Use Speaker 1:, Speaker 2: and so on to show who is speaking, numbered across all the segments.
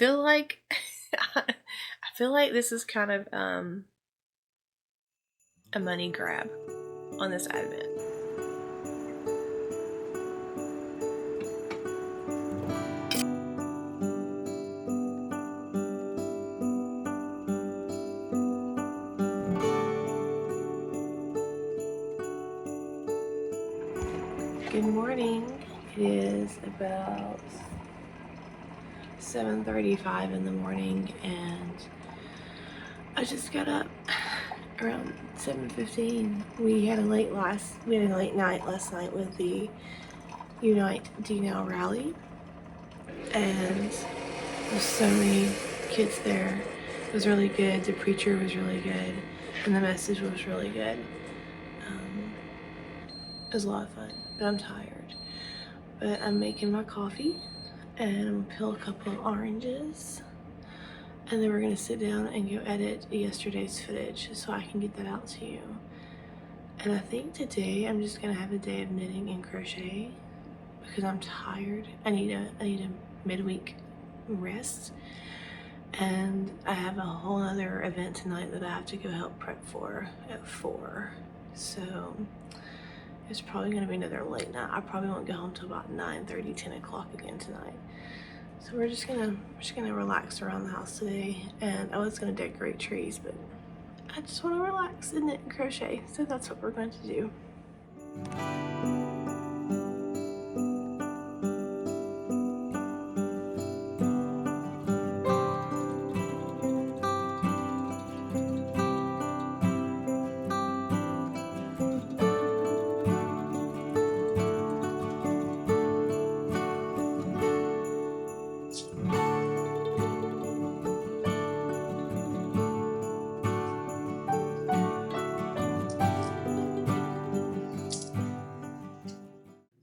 Speaker 1: feel like I feel like this is kind of a money grab on this Advent. Good morning. It is about 7:35 in the morning, and I just got up around 7:15. We had a late night last night with the Unite D Now rally, and there's so many kids there. It was really good. The preacher was really good, and the message was really good. It was a lot of fun, but I'm tired. But I'm making my coffee, and I'm gonna peel a couple of oranges, and then we're gonna sit down and go edit yesterday's footage so I can get that out to you. And I think today I'm just gonna have a day of knitting and crochet because I'm tired. I need a midweek rest, and I have a whole other event tonight that I have to go help prep for at 4. So it's probably gonna be another late night. I probably won't go home till about 9:30, 10 o'clock again tonight. So we're just gonna relax around the house today. And I was gonna decorate trees, but I just want to relax and knit and crochet. So that's what we're going to do.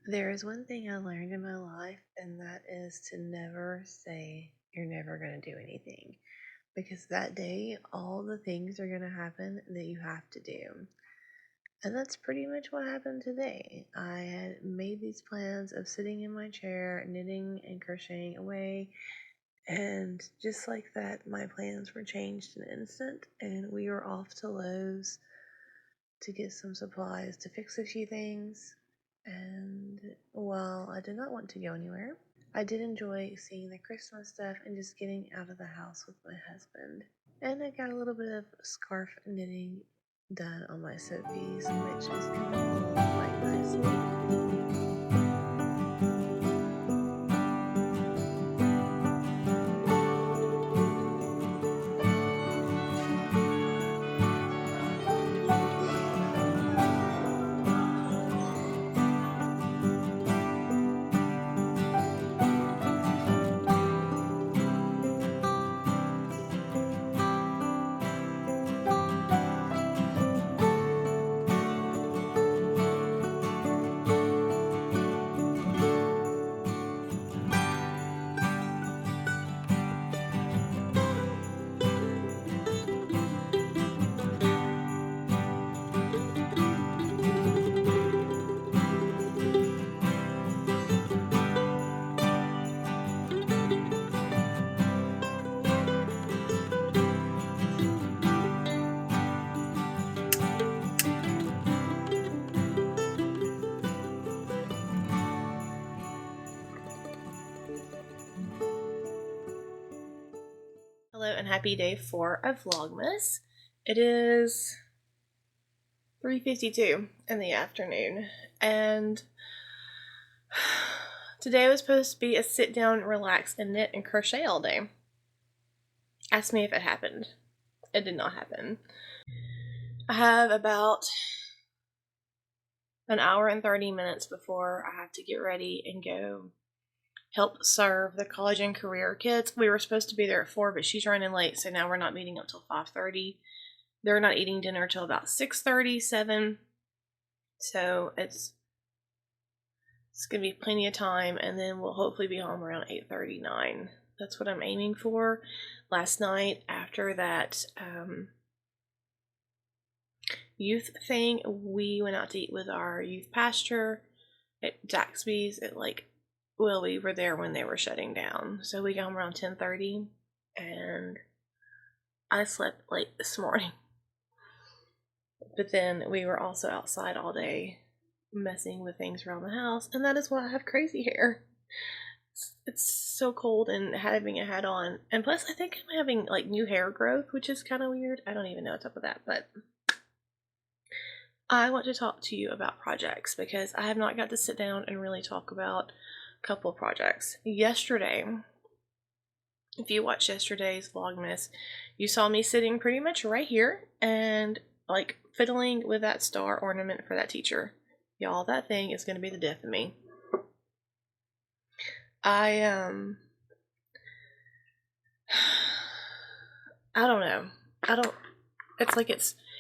Speaker 1: There is one thing I learned in my life, and that is to never say you're never going to do anything. Because that day, all the things are going to happen that you have to do. And that's pretty much what happened today. I had made these plans of sitting in my chair, knitting and crocheting away. And just like that, my plans were changed in an instant. And we were off to Lowe's to get some supplies to fix a few things. And while I did not want to go anywhere, I did enjoy seeing the Christmas stuff and just getting out of the house with my husband. And I got a little bit of scarf knitting done on my Sophies, which is coming along quite nicely. Hello and happy day 4 of Vlogmas. It is 3:52 in the afternoon, and today was supposed to be a sit down, relax, and knit and crochet all day. Ask me if it happened. It did not happen. I have about an hour and 30 minutes before I have to get ready and go help serve the college and career kids. We were supposed to be there at 4, but she's running late, so now we're not meeting up till 5:30. They're not eating dinner till about 6:30, 7. So it's going to be plenty of time, and then we'll hopefully be home around 8:30, 9. That's what I'm aiming for. Last night, after that youth thing, we went out to eat with our youth pastor at Zaxby's at like well, we were there when they were shutting down. So we got home around 10:30, and I slept late this morning. But then we were also outside all day messing with things around the house, and that is why I have crazy hair. It's so cold and having a hat on, and plus I think I'm having like new hair growth, which is kind of weird. I don't even know what's up with that, but I want to talk to you about projects because I have not got to sit down and really talk about a couple of projects. Yesterday, if you watched yesterday's Vlogmas, you saw me sitting pretty much right here and like fiddling with that star ornament for that teacher. Y'all, that thing is going to be the death of me. I don't know.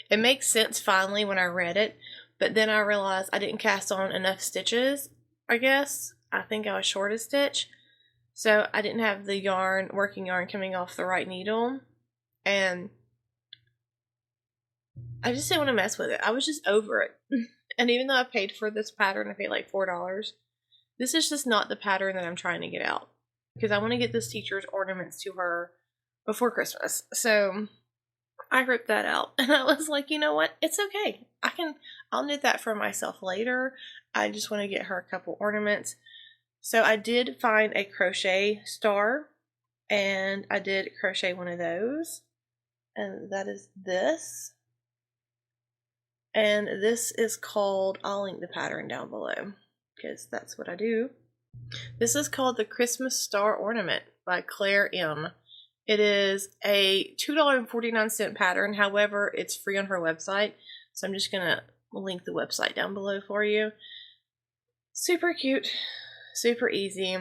Speaker 1: It makes sense finally when I read it, but then I realized I didn't cast on enough stitches, I guess. I think I was short a stitch. So I didn't have the yarn, working yarn coming off the right needle. And I just didn't want to mess with it. I was just over it. And even though I paid for this pattern, I paid like $4. This is just not the pattern that I'm trying to get out. Because I want to get this teacher's ornaments to her before Christmas. So I ripped that out. And I was like, you know what? It's okay. I'll knit that for myself later. I just want to get her a couple ornaments. So I did find a crochet star, and I did crochet one of those, and that is this, and this is called, I'll link the pattern down below because that's what I do. This is called the Christmas Star Ornament by Claire M. It is a $2.49 pattern. However, it's free on her website, so I'm just gonna link the website down below for you. Super cute, super easy,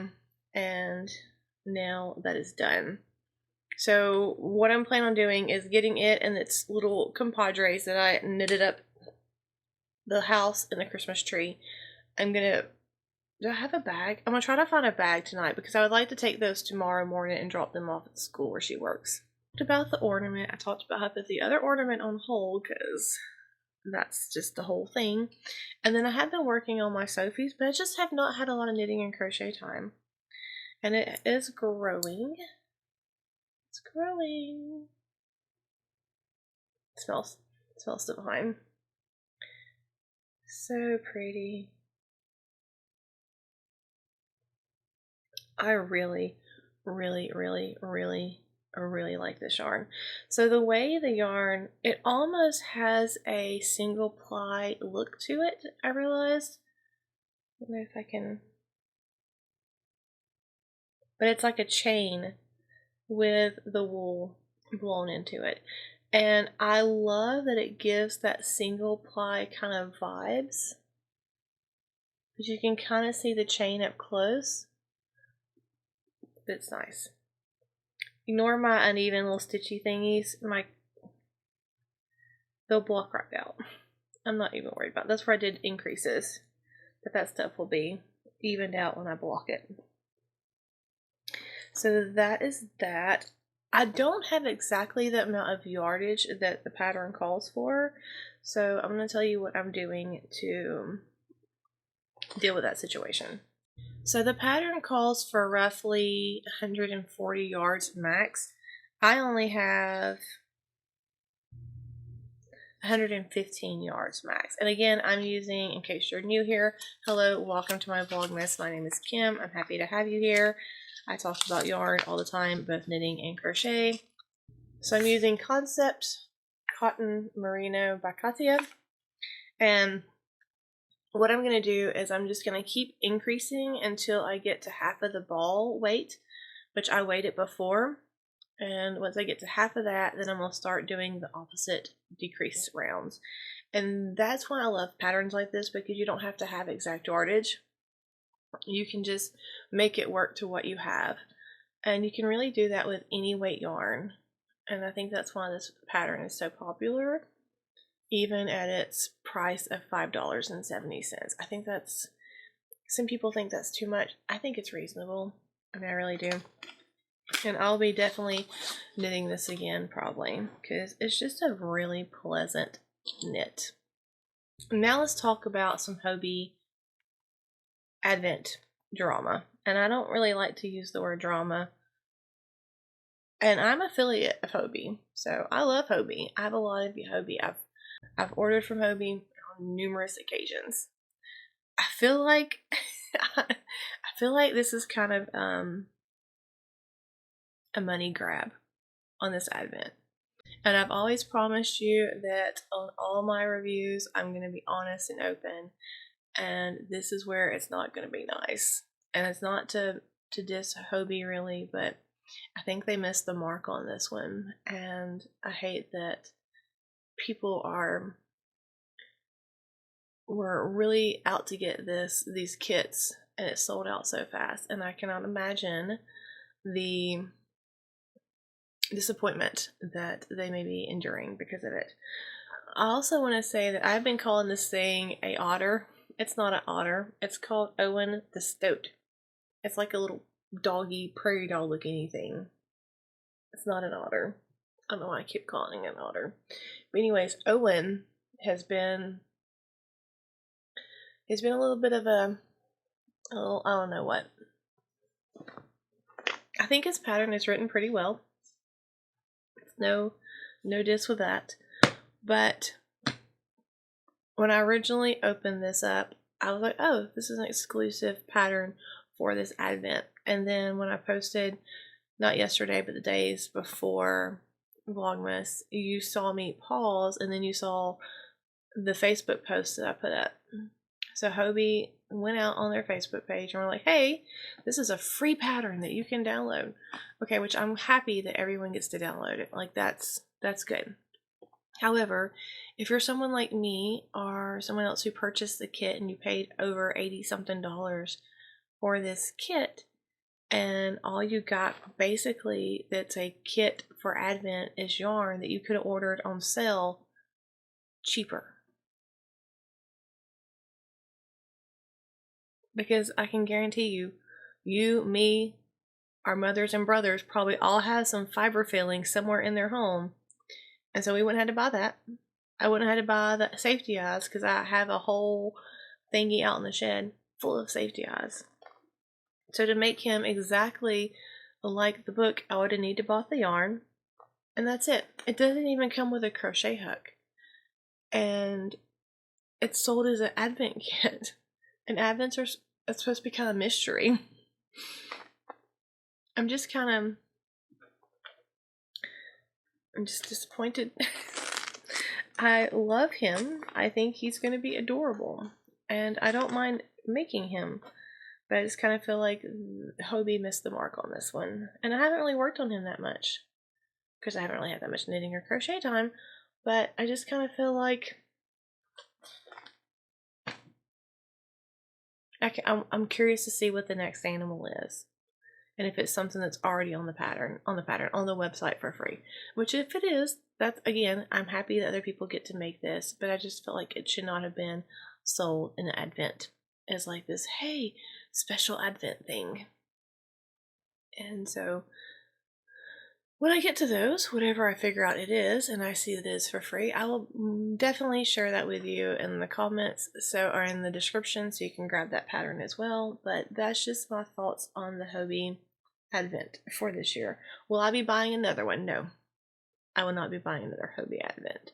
Speaker 1: and now that is done. So what I'm planning on doing is getting it and its little compadres that I knitted up the house and the Christmas tree. Do I have a bag? I'm gonna try to find a bag tonight because I would like to take those tomorrow morning and drop them off at the school where she works. About the ornament, I talked about how I put the other ornament on hold because that's just the whole thing. And then I have been working on my Sophies, but I just have not had a lot of knitting and crochet time. And it is growing. It's growing. It smells divine. So pretty. I really, really, really, really, really like this yarn. So the way the yarn, it almost has a single ply look to it, I realized. I don't know if I can, but it's like a chain with the wool blown into it. And I love that it gives that single ply kind of vibes. But you can kind of see the chain up close. It's nice. Ignore my uneven little stitchy thingies. They'll block right out. I'm not even worried about it. That's where I did increases. But that stuff will be evened out when I block it. So that is that. I don't have exactly the amount of yardage that the pattern calls for. So I'm going to tell you what I'm doing to deal with that situation. So the pattern calls for roughly 140 yards max. I only have 115 yards max. And again, I'm using, in case you're new here, hello, welcome to my Vlogmas. My name is Kim. I'm happy to have you here. I talk about yarn all the time, both knitting and crochet. So I'm using Concept Cotton Merino by Katia. And what I'm going to do is I'm just going to keep increasing until I get to half of the ball weight, which I weighed it before. And once I get to half of that, then I'm going to start doing the opposite decrease rounds. And that's why I love patterns like this, because you don't have to have exact yardage. You can just make it work to what you have. And you can really do that with any weight yarn. And I think that's why this pattern is so popular, even at its price of $5.70. I think that's, some people think that's too much. I think it's reasonable. I mean, I really do. And I'll be definitely knitting this again probably, because it's just a really pleasant knit. Now let's talk about some Hobbii Advent drama. And I don't really like to use the word drama. And I'm affiliate of Hobbii, so I love Hobbii. I have a lot of Hobbii. I've ordered from Hobbii on numerous occasions. I feel like I feel like this is kind of a money grab on this Advent. And I've always promised you that on all my reviews, I'm going to be honest and open. And this is where it's not going to be nice. And it's not to diss Hobbii really, but I think they missed the mark on this one. And I hate that people were really out to get these kits, and it sold out so fast. And I cannot imagine the disappointment that they may be enduring because of it. I also want to say that I've been calling this thing a otter. It's not an otter. It's called Owen the Stoat. It's like a little doggy, prairie dog looking thing. It's not an otter. I don't know why I keep calling it an otter. But anyways, Owen has been a little bit of I don't know what. I think his pattern is written pretty well. No diss with that. But when I originally opened this up, I was like, oh, this is an exclusive pattern for this Advent. And then when I posted, not yesterday, but the days before Vlogmas, you saw me pause, and then you saw the Facebook post that I put up. So Hobbii went out on their Facebook page and were like, hey, this is a free pattern that you can download. Okay, which I'm happy that everyone gets to download it. Like, that's good. However, if you're someone like me or someone else who purchased the kit and you paid over $80-something for this kit, and all you got basically that's a kit for Advent is yarn that you could have ordered on sale cheaper. Because I can guarantee you, me, our mothers and brothers probably all have some fiber fillings somewhere in their home. And so we wouldn't have to buy that. I wouldn't have to buy the safety eyes because I have a whole thingy out in the shed full of safety eyes. So to make him exactly like the book, I would have needed to buy the yarn. And that's it. It doesn't even come with a crochet hook. And it's sold as an Advent kit. And Advents are supposed to be kind of mystery. I'm just disappointed. I love him. I think he's going to be adorable. And I don't mind making him. But I just kind of feel like Hobbii missed the mark on this one. And I haven't really worked on him that much. Because I haven't really had that much knitting or crochet time. But I just kind of feel like I'm curious to see what the next animal is. And if it's something that's already on the website for free. Which if it is, that's, again, I'm happy that other people get to make this, but I just feel like it should not have been sold in Advent as like this, hey, special Advent thing. And so when I get to those, whatever I figure out it is, and I see it is for free, I will definitely share that with you in the comments, or in the description, so you can grab that pattern as well. But that's just my thoughts on the Hobbii Advent for this year. Will I be buying another one? No. I will not be buying another Hobbii Advent.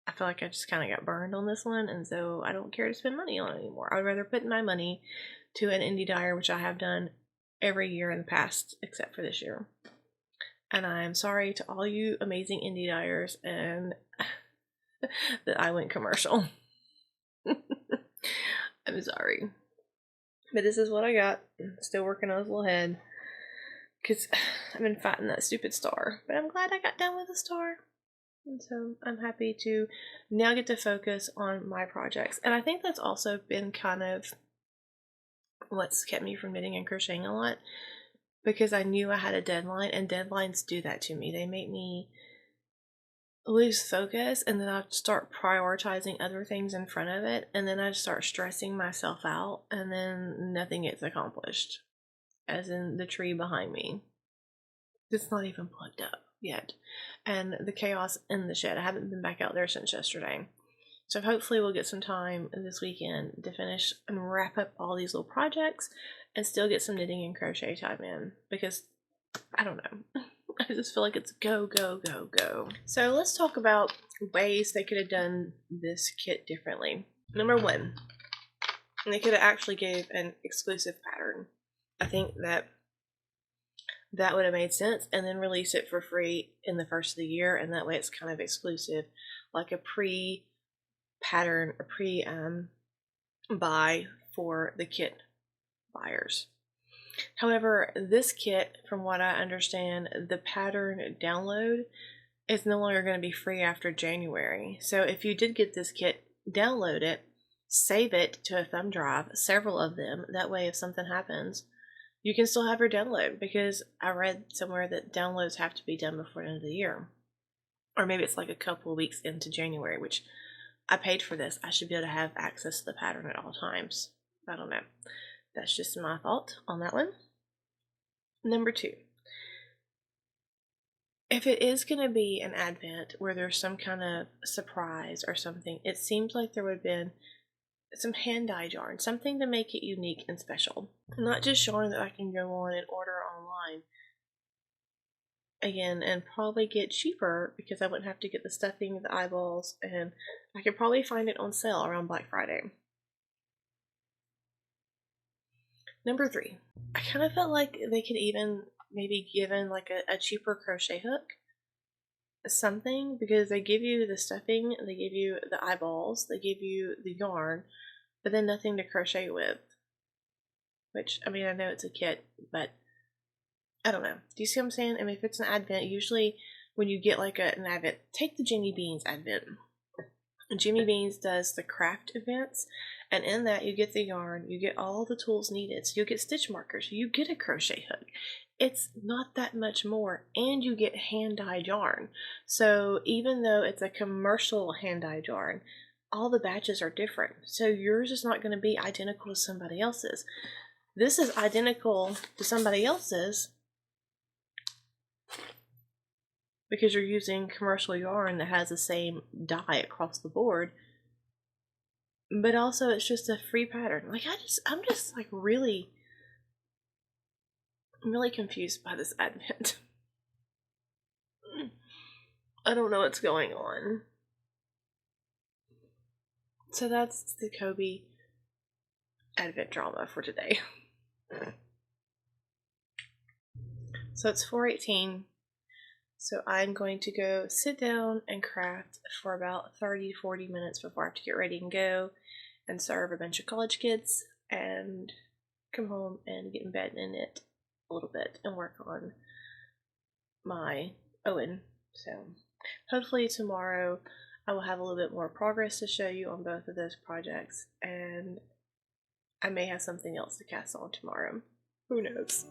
Speaker 1: I feel like I just kind of got burned on this one, and so I don't care to spend money on it anymore. I'd rather put my money to an indie dyer, which I have done every year in the past, except for this year. And I'm sorry to all you amazing indie dyers and that I went commercial. I'm sorry. But this is what I got. Still working on his little head. Because I've been fighting that stupid star. But I'm glad I got done with the star. And so I'm happy to now get to focus on my projects. And I think that's also been kind of what's kept me from knitting and crocheting a lot. Because I knew I had a deadline, and deadlines do that to me. They make me lose focus, and then I start prioritizing other things in front of it, and then I start stressing myself out, and then nothing gets accomplished. As in the tree behind me. It's not even plugged up yet. And the chaos in the shed. I haven't been back out there since yesterday.
Speaker 2: So hopefully we'll get some time this weekend to finish and wrap up all these little projects and still get some knitting and crochet time in, because I don't know. I just feel like it's go, go, go, go. So let's talk about ways they could have done this kit differently. Number one, they could have actually gave an exclusive pattern. I think that would have made sense, and then release it for free in the first of the year, and that way it's kind of exclusive, like a pre-pattern or pre-buy for the kit buyers. However, this kit, from what I understand, the pattern download is no longer going to be free after January. So if you did get this kit, download it, save it to a thumb drive, several of them. That way, if something happens, you can still have your download, because I read somewhere that downloads have to be done before the end of the year. Or maybe it's like a couple of weeks into January, which I paid for this. I should be able to have access to the pattern at all times. I don't know. That's just my thought on that one. Number two, if it is going to be an advent where there's some kind of surprise or something, it seems like there would have been some hand-dyed yarn, something to make it unique and special. Not just yarn that I can go on and order online again and probably get cheaper, because I wouldn't have to get the stuffing, the eyeballs, and I could probably find it on sale around Black Friday. Number three, I kind of felt like they could even maybe given like a cheaper crochet hook, something, because they give you the stuffing, they give you the eyeballs, they give you the yarn, but then nothing to crochet with. Which, I mean, I know it's a kit, but I don't know. Do you see what I'm saying? I mean, if it's an advent, usually when you get like an advent, take the Jimmy Beans advent. Jimmy Beans does the craft events, and in that you get the yarn, you get all the tools needed. So you get stitch markers, you get a crochet hook. It's not that much more, and you get hand-dyed yarn. So even though it's a commercial hand-dyed yarn, all the batches are different. So yours is not going to be identical to somebody else's. This is identical to somebody else's because you're using commercial yarn that has the same dye across the board, but also it's just a free pattern. Like I'm just like I'm really confused by this advent. I don't know what's going on. So that's the Hobbii Advent drama for today. So it's 4:18. So I'm going to go sit down and craft for about 30 to 40 minutes before I have to get ready and go and serve a bunch of college kids and come home and get in bed and knit a little bit and work on my Owen. So hopefully tomorrow I will have a little bit more progress to show you on both of those projects, and I may have something else to cast on tomorrow. Who knows?